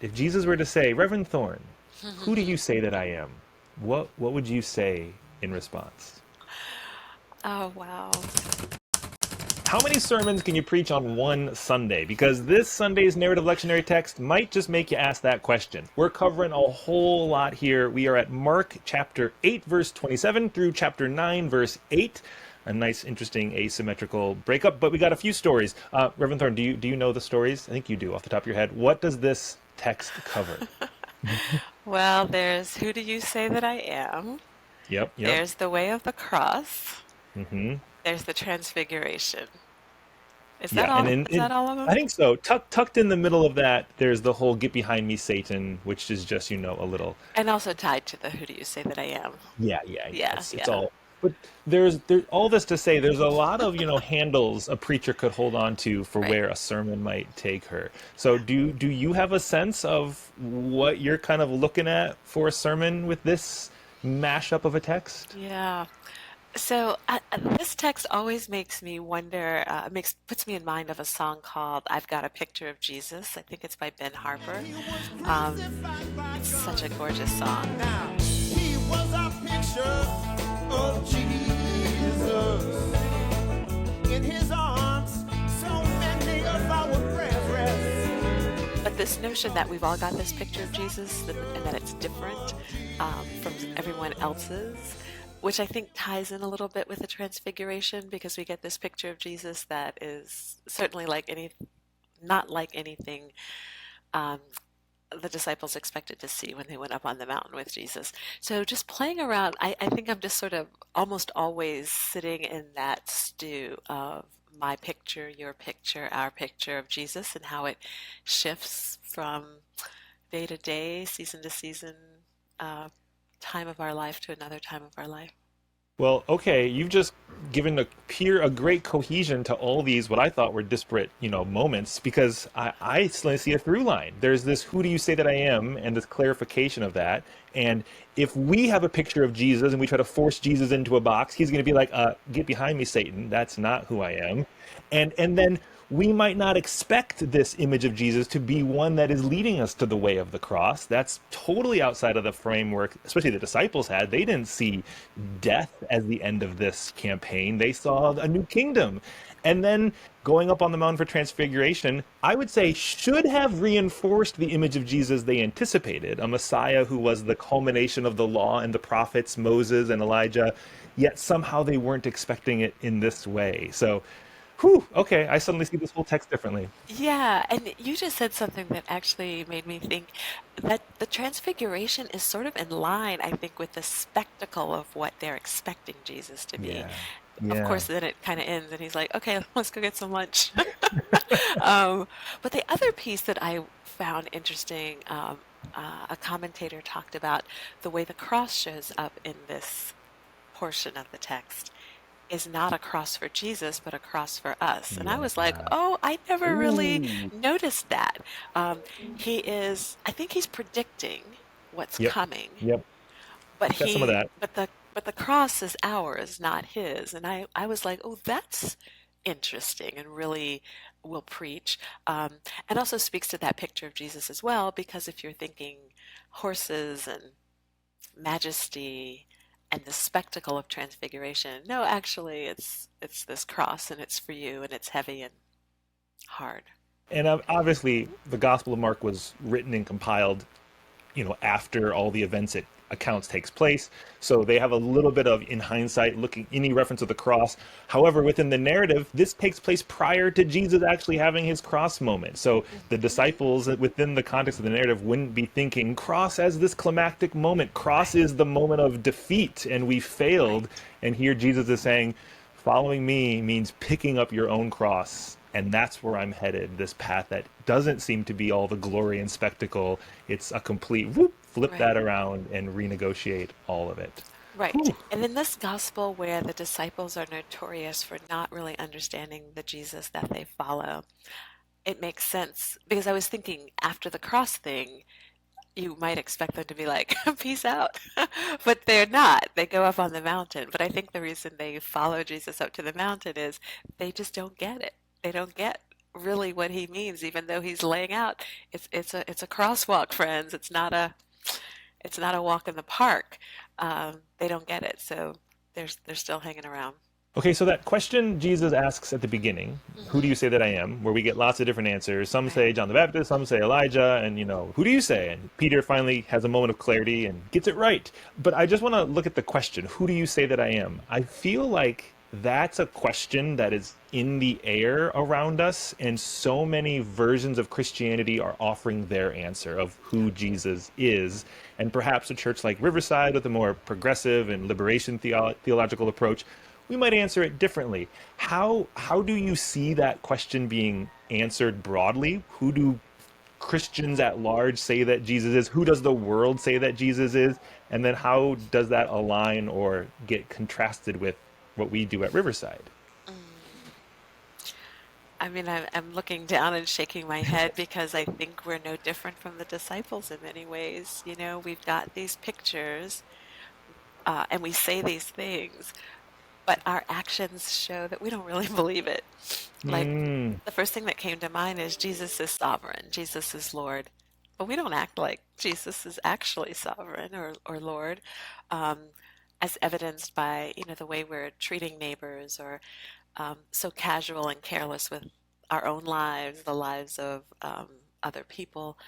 If Jesus were to say, Reverend Thorne, who do you say that I am? What would you say in response? Oh, wow. How many sermons can you preach on one Sunday? Because this Sunday's narrative lectionary text might just make you ask that question. We're covering a whole lot here. We are at Mark chapter 8, verse 27 through chapter 9, verse 8. A nice, interesting, asymmetrical breakup, but we got a few stories. Reverend Thorne, do you know the stories? I think you do off the top of your head. What does this text cover? Well, there's who do you say that I am? Yep, yep. There's the way of the cross. Hmm. There's the transfiguration. Is that Yeah, and all? Is that all of I them? think so. Tucked in the middle of that, there's the whole "Get behind me, Satan," which is just a little. And also tied to the who do you say that I am? Yeah, yeah, yeah. Yeah, It's yeah. all. But there's all this to say. There's a lot of handles a preacher could hold on to for Right. where a sermon might take her. So do you have a sense of what you're kind of looking at for a sermon with this mashup of a text? Yeah. So this text always makes me wonder, puts me in mind of a song called "I've Got a Picture of Jesus." I think it's by Ben Harper. He was Um, crucified by it's such a God. gorgeous song. Now, he was a picture of Jesus. In his arms, so many of our prayers rest. But this notion that we've all got this picture of Jesus and that it's different from everyone else's, which I think ties in a little bit with the transfiguration because we get this picture of Jesus that is certainly not like anything um, the disciples expected to see when they went up on the mountain with Jesus. So just playing around, I think I'm just sort of almost always sitting in that stew of my picture, your picture, our picture of Jesus and how it shifts from day to day, season to season, uh, time of our life to another time of our life. Well, okay, you've just given a great cohesion to all these what I thought were disparate, moments because I still see a through line. There's this who do you say that I am and this clarification of that. And if we have a picture of Jesus and we try to force Jesus into a box, he's going to be like, get behind me, Satan. That's not who I am. And then we might not expect this image of Jesus to be one that is leading us to the way of the cross. That's totally outside of the framework, especially the disciples had. They didn't see death as the end of this campaign, they saw a new kingdom. And then going up on the mountain for transfiguration, I would say should have reinforced the image of Jesus they anticipated, a Messiah who was the culmination of the law and the prophets, Moses and Elijah, yet somehow they weren't expecting it in this way. So, whew, okay, I suddenly see this whole text differently. Yeah, and you just said something that actually made me think that the transfiguration is sort of in line, I think, with the spectacle of what they're expecting Jesus to be. Yeah. Of Yeah. course, then it kind of ends, and he's like, "Okay, let's go get some lunch." But the other piece that I found interesting, a commentator talked about the way the cross shows up in this portion of the text is not a cross for Jesus, but a cross for us. And I Yeah. was like, oh, I never really Ooh. noticed that. Um, I think he's predicting what's Yep. coming, Yep. but Got some of that. the cross is ours, not his. And I was like, oh, that's interesting and really will preach. And also speaks to that picture of Jesus as well, because if you're thinking horses and majesty and the spectacle of transfiguration. No, actually, it's this cross, and it's for you, and it's heavy and hard. And obviously, the Gospel of Mark was written and compiled, after all the events it accounts takes place. So they have a little bit of, in hindsight, looking any reference of the cross. However, within the narrative, this takes place prior to Jesus actually having his cross moment. So the disciples, within the context of the narrative, wouldn't be thinking cross as this climactic moment. Cross Right, is the moment of defeat, and we failed. right, And here Jesus is saying, following me means picking up your own cross. And that's where I'm headed, this path that doesn't seem to be all the glory and spectacle. It's a complete whoop, flip right, that around and renegotiate all of it. right. Whew. And in this gospel, where the disciples are notorious for not really understanding the Jesus that they follow, it makes sense because I was thinking after the cross thing, you might expect them to be like, peace out. But they're not. They go up on the mountain. But I think the reason they follow Jesus up to the mountain is they just don't get it. They don't get really what he means, even though he's laying out it's a crosswalk, friends. It's not a walk in the park. They don't get it, so they're still hanging around. Okay, so that question Jesus asks at the beginning, who do you Hmm. say that I am? Where we get lots of different answers. Some Right. say John the Baptist, some say Elijah, and who do you say? And Peter finally has a moment of clarity and gets it right. But I just want to look at the question, who do you say that I am? I feel like that's a question that is in the air around us, and so many versions of Christianity are offering their answer of who Jesus is. And perhaps a church like Riverside, with a more progressive and liberation theological approach, we might answer it differently. How do you see that question being answered broadly? Who do Christians at large say that Jesus is? Who does the world say that Jesus is? And then how does that align or get contrasted with what we do at Riverside? Mm. I mean, I'm looking down and shaking my head because I think we're no different from the disciples in many ways. We've got these pictures, and we say these things, but our actions show that we don't really believe it. Like, Mm, the first thing that came to mind is Jesus is sovereign, Jesus is Lord. But we don't act like Jesus is actually sovereign or Lord, um, as evidenced by, the way we're treating neighbors, or so casual and careless with our own lives, the lives of other people,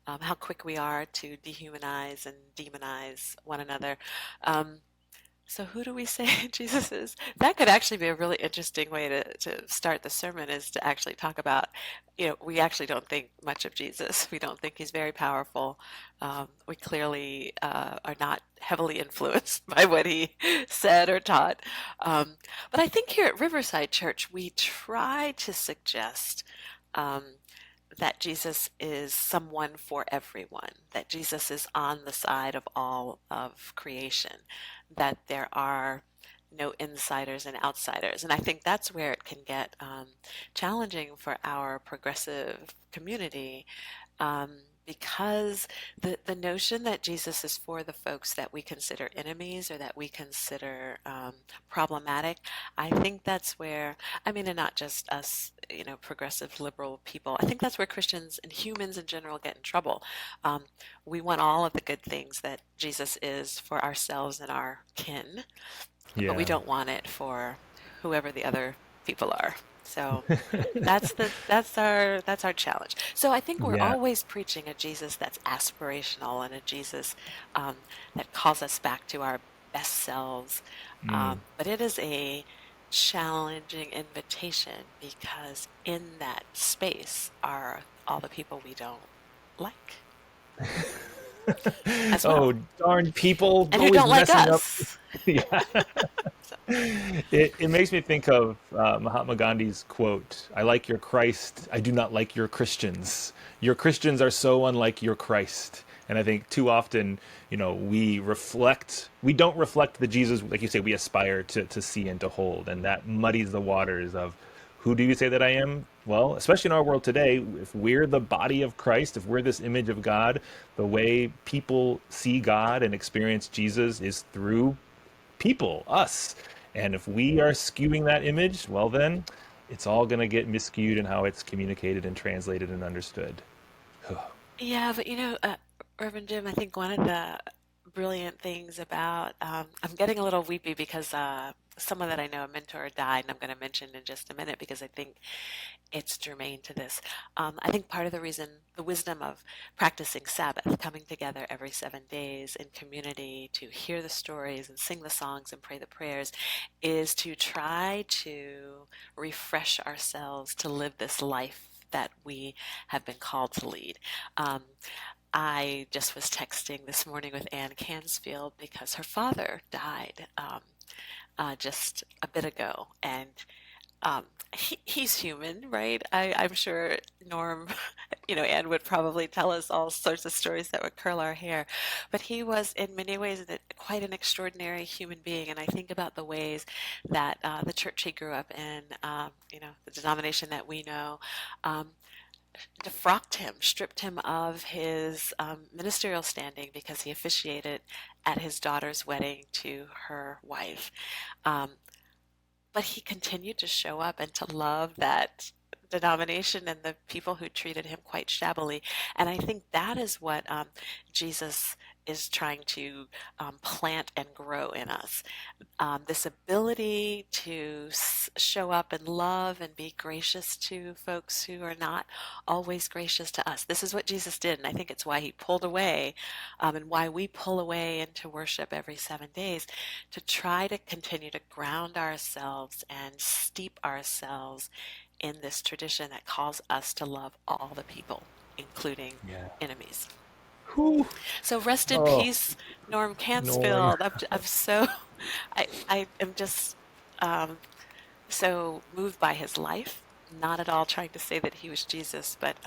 how quick we are to dehumanize and demonize one another. Um, so who do we say Jesus is? That could actually be a really interesting way to start the sermon, is to actually talk about, we actually don't think much of Jesus. We don't think he's very powerful. We clearly are not heavily influenced by what he said or taught. Um, but I think here at Riverside Church, we try to suggest um, that Jesus is someone for everyone, that Jesus is on the side of all of creation, that there are no insiders and outsiders. And I think that's where it can get challenging for our progressive community, um, because the notion that Jesus is for the folks that we consider enemies or that we consider problematic, I think that's where, I mean, and not just us, progressive liberal people, I think that's where Christians and humans in general get in trouble. Um, we want all of the good things that Jesus is for ourselves and our kin, but we yeah. don't want it for whoever the other people are. So that's our challenge. So I think we're Yeah. always preaching a Jesus that's aspirational, and a Jesus that calls us back to our best selves. Mm. But it is a challenging invitation, because in that space are all the people we don't like as Oh, well, darn people, and who always don't like messing up. us. Yeah. So, It makes me think of Mahatma Gandhi's quote, I like your Christ, I do not like your Christians. Your Christians are so unlike your Christ. And I think too often, we don't reflect the Jesus, like you say, we aspire to see and to hold. And that muddies the waters of who do you say that I am? Well, especially in our world today, if we're the body of Christ, if we're this image of God, the way people see God and experience Jesus is through people, us. And if we are skewing that image, well, then it's all going to get miscued in how it's communicated and translated and understood. yeah, but Reverend Jim, I think one of the brilliant things about, I'm getting a little weepy because someone that I know, a mentor, died, and I'm going to mention in just a minute because I think it's germane to this. I think part of the reason, the wisdom of practicing Sabbath, coming together every 7 days in community to hear the stories and sing the songs and pray the prayers, is to try to refresh ourselves to live this life that we have been called to lead. Um, I just was texting this morning with Ann Cansfield because her father died just a bit ago, and he's human, right? I'm sure Norm, Anne would probably tell us all sorts of stories that would curl our hair. But he was, in many ways, quite an extraordinary human being. And I think about the ways that the church he grew up in, the denomination that we know, um, defrocked him, stripped him of his ministerial standing because he officiated at his daughter's wedding to her wife. Um, but he continued to show up and to love that denomination and the people who treated him quite shabbily. And I think that is what Jesus is trying to plant and grow in us, this ability to show up and love and be gracious to folks who are not always gracious to us. This is what Jesus did, and I think it's why he pulled away, and why we pull away into worship every 7 days, to try to continue to ground ourselves and steep ourselves in this tradition that calls us to love all the people, including Yeah. enemies. Whew. So rest in Oh, peace, Norm Norm. Cansfield. I'm so, I am just um, so moved by his life. Not at all trying to say that he was Jesus, but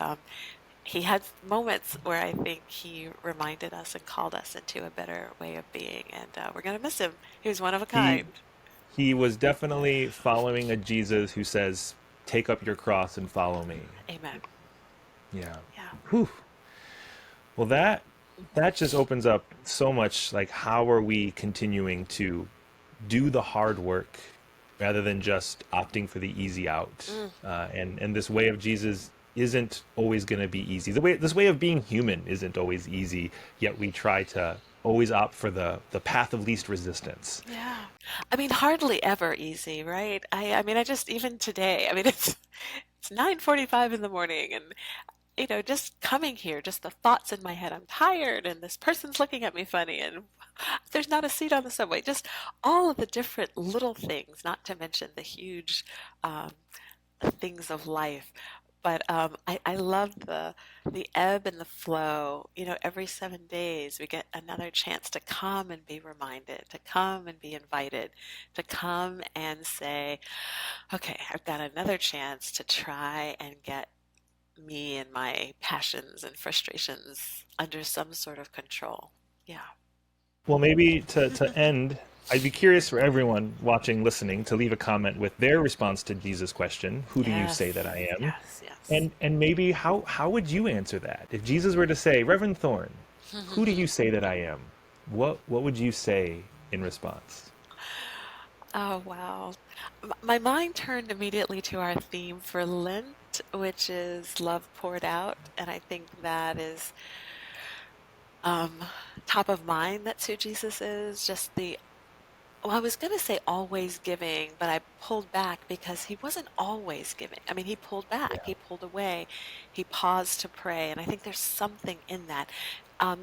he had moments where I think he reminded us and called us into a better way of being, and we're gonna miss him. He was one of a He kind. he was definitely following a Jesus who says, "Take up your cross and follow me." Amen. Yeah. Yeah. Whew. Well, that just opens up so much. Like, how are we continuing to do the hard work rather than just opting for the easy out? Mm. And this way of Jesus isn't always going to be easy. This way of being human isn't always easy. Yet we try to always opt for the path of least resistance. Yeah. I mean, hardly ever easy, right? I mean, I just even today. I mean, it's 9:45 in the morning, and just coming here, just the thoughts in my head, I'm tired and this person's looking at me funny and there's not a seat on the subway. Just all of the different little things, not to mention the huge um, things of life. But I love the ebb and the flow. Every 7 days we get another chance to come and be reminded, to come and be invited, to come and say, okay, I've got another chance to try and get me and my passions and frustrations under some sort of control. Yeah. Well, maybe to end, I'd be curious for everyone watching, listening, to leave a comment with their response to Jesus' question, "Who do you say that Yes. I am?" Yes. Yes. And maybe how would you answer that? If Jesus were to say, "Reverend Thorne, who do you say that I am?" What would you say in response? Oh, wow. My mind turned immediately to our theme for Lent, which is love poured out. And I think that is um, top of mind. That's who Jesus is. Just well, I was going to say always giving, but I pulled back because he wasn't always giving. I mean, he pulled back, Yeah. he pulled away, he paused to pray, and I think there's something in that.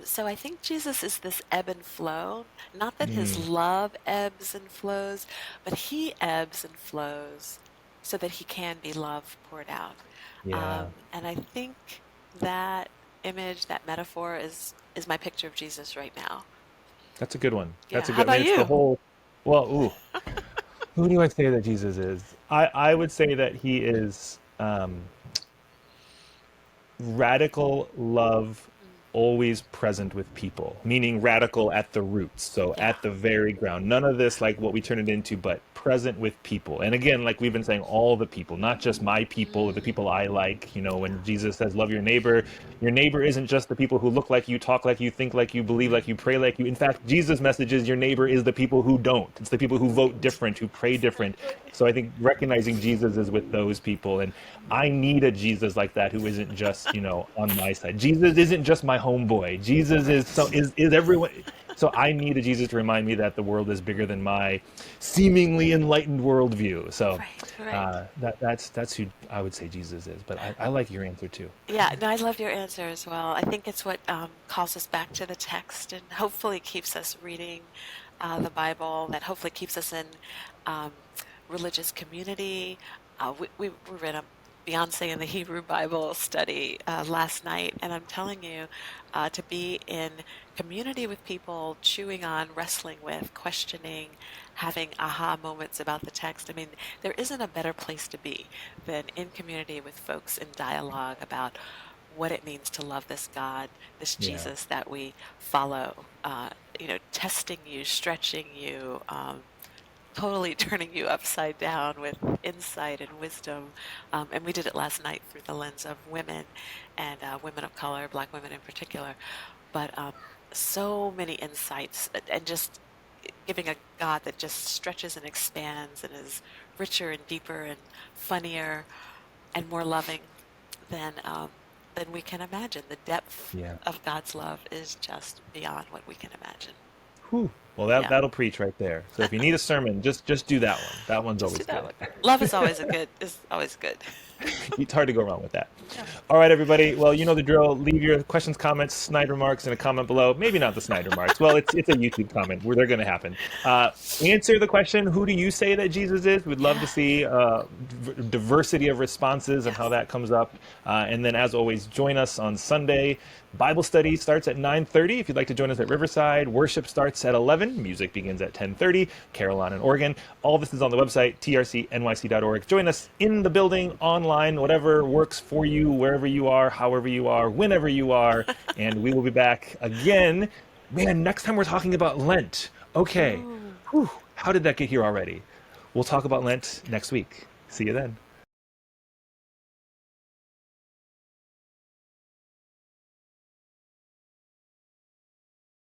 So I think Jesus is this ebb and flow, not that his Mm, love ebbs and flows, but he ebbs and flows so that he can be love poured out. yeah. And I think that image, that metaphor is my picture of Jesus right now. That's a good one. Yeah. That's a How good. I mean, about it's the you? whole. Well, ooh, who do I say that Jesus is? I would say that he is radical love, Mm, always present with people, meaning radical at the roots, so yeah. at the very ground. None of this like what we turn it into, but present with people. And again, like we've been saying, all the people, not just my people or the Mm, people I like. yeah. When Jesus says love your neighbor isn't just the people who look like you, talk like you, think like you, believe like you, pray like you. In fact, Jesus' message is your neighbor is the people who don't. It's the people who vote Right. different, who pray different. Exactly. So I think recognizing Jesus is with those people. And I need a Jesus like that who isn't just, on my side. Jesus isn't just my homeboy. Jesus is so Right. is everyone. So I need a Jesus to remind me that the world is bigger than my seemingly enlightened worldview. So Right. Right. that's who I would say Jesus is. But I like your answer too. Yeah, no, I love your answer as well. I think it's what calls us back to the text and hopefully keeps us reading the Bible, that hopefully keeps us in um, religious community. We were in a Beyonce and the Hebrew Bible study last night, and I'm telling you, to be in community with people, chewing on, wrestling with, questioning, having aha moments about the text. I mean, there isn't a better place to be than in community with folks in dialogue about what it means to love this God, this Yeah. Jesus that we follow, testing you, stretching you, totally turning you upside down with insight and wisdom. And we did it last night through the lens of women and women of color, Black women in particular. But so many insights and just giving a God that just stretches and expands and is richer and deeper and funnier. and more loving than we can imagine. The depth Yeah. of God's love is just beyond what we can imagine. Whew. Well, Yeah. that'll preach right there. So if you need a sermon, just do that one. That one's Just do always that good. one. Love is always good. It's hard to go wrong with that. Yeah. All right, everybody. Well, you know the drill. Leave your questions, comments, snide remarks in a comment below. Maybe not the snide remarks. Well, it's a YouTube comment where they're going to happen. Answer the question, who do you say that Jesus is? We'd love to see diversity of responses and how that comes up. And then, as always, join us on Sunday. Bible study starts at 9:30. If you'd like to join us at Riverside, worship starts at 11. Music begins at 10:30. Carolina and Oregon. All this is on the website, trcnyc.org. Join us in the building, online, whatever works for you, wherever you are, however you are, whenever you are. And we will be back again. Man, next time we're talking about Lent. Okay. Whew. How did that get here already? We'll talk about Lent next week. See you then.